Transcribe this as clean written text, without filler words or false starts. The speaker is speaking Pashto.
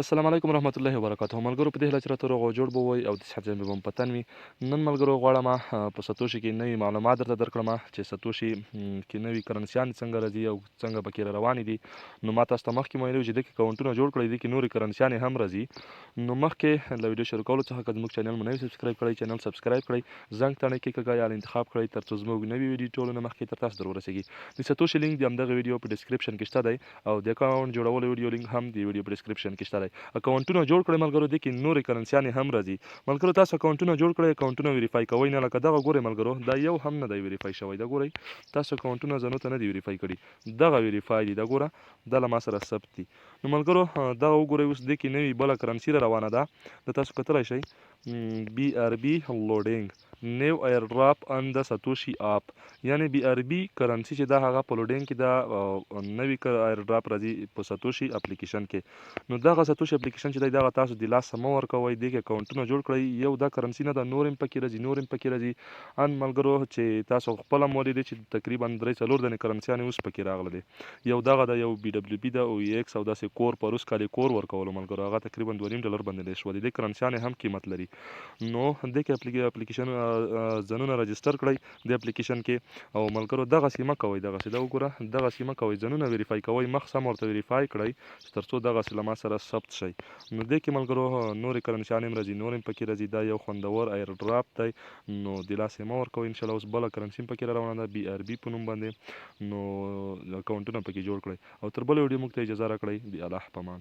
السلام علیکم ورحمت الله وبرکاته. ملګرو په دې هیله چې راته روغ او جوړ به وئ او د صحت ژبې به مو په تن وي. نن ملګرو غواړم په ساتوشي کې نوي معلومات درته درکړم چې ساتوشي کې نوي کرنسیان څنګه راځي او څنګه پکې روانې دي. نو ما تاسو ته مخکې ویلي وو چې دې کې اکاونټونه جوړ کړئ، دې کې نورې کرنسیانې هم راځي. نو مخکې له ویډیو شروع کولو څخه که زموږ چینل مو نه وي سبسکرایب کړی، چینل سبسکرایب کړئ، زنګ تڼۍ کې کږه یا انتخاب کړئ تر څو زموږ نوي ویډیو ټولو نه مخکې تر تاسو در ورسیږي. د ساتوشي لینک د همدغه ویډیو په ډسکرپشن کې شته دی او د اکاونټ جوړولو ویډیو لینک هم د ویډیو په ډسکرپشن کې شته دی. اکاونټونه جوړ کړئ ملګرو، دې کې نورې کرنسیانې هم راځي. ملګرو تاسو اکاونټونه جوړ کړئ، اکاونټونه ویریفای کوئ نه، لکه دغه ګورئ ملګرو، دا یو هم نه دی ویریفای شوی. دا ګورئ تاسو اکاونټونه ځانو ته نه دي ویریفای کړي، دغه ویریفای دي. دا ګوره دا له ما سره ثبت دي. نو ملګرو دغه وګورئ، اوس دې کې نوې بله کرنسي را روانه ده، د تاسو کتلی شئ بی آر بی لوډینګ نیو ایر ډراپ ان د ساتوشي اپ، یعنی بی آر بی کرنسي چې دا هغه په لوډینګ کې دا نوي ایر ډراپ راځي په ساتوشي اپلیکیشن کې. نو دغه ساتوشي اپلیکیشن چې دی دغه تاسو د لاسه مه ورکوئ، دې کې اکاونټونه جوړ کړئ. یو دا کرنسي نه ده، نور هم پکې راځي، نور هم پکې راځي. ان ملګرو چې تاسو خپله هم ولیدئ چې تقریبا 3-4 دانې کرنسیانې اوس پکې راغله دي. یو دغه ده، یو بی ډبلیو بي ده او ایکس او داسې کور په روس کال کور ورکولو ملګرو، هغه تقریبا $2.5 باندې شوه. د دې کرنسیانې هم قیمت لري. نو دې کې اپلیکیشن ځانونه رجسټر کړئ د اپلیکیشن کې او ملګرو دغسې مه کوئ، دغسې دا وګوره دغسې مه کوئ، ځانونه ویریفای کوئ، مخ سم ورته ویریفای کړئ تر څو دغسې له ما سره ثبت شئ. نو دې کې ملګرو نورې کرنسیانې هم راځي، نور هم پکې راځي. دا یو خوندور ایر ډراپ دی، نو د لاسه مه ورکوئ. انشاءالله اوس بله کرنسي هم پکې را روانه ده بی آر بي په نوم باندې. نو اکاونټونه پکې جوړ کړئ او تر بلې ویډیو موږ ته اجازه راکړئ. د الله په امان.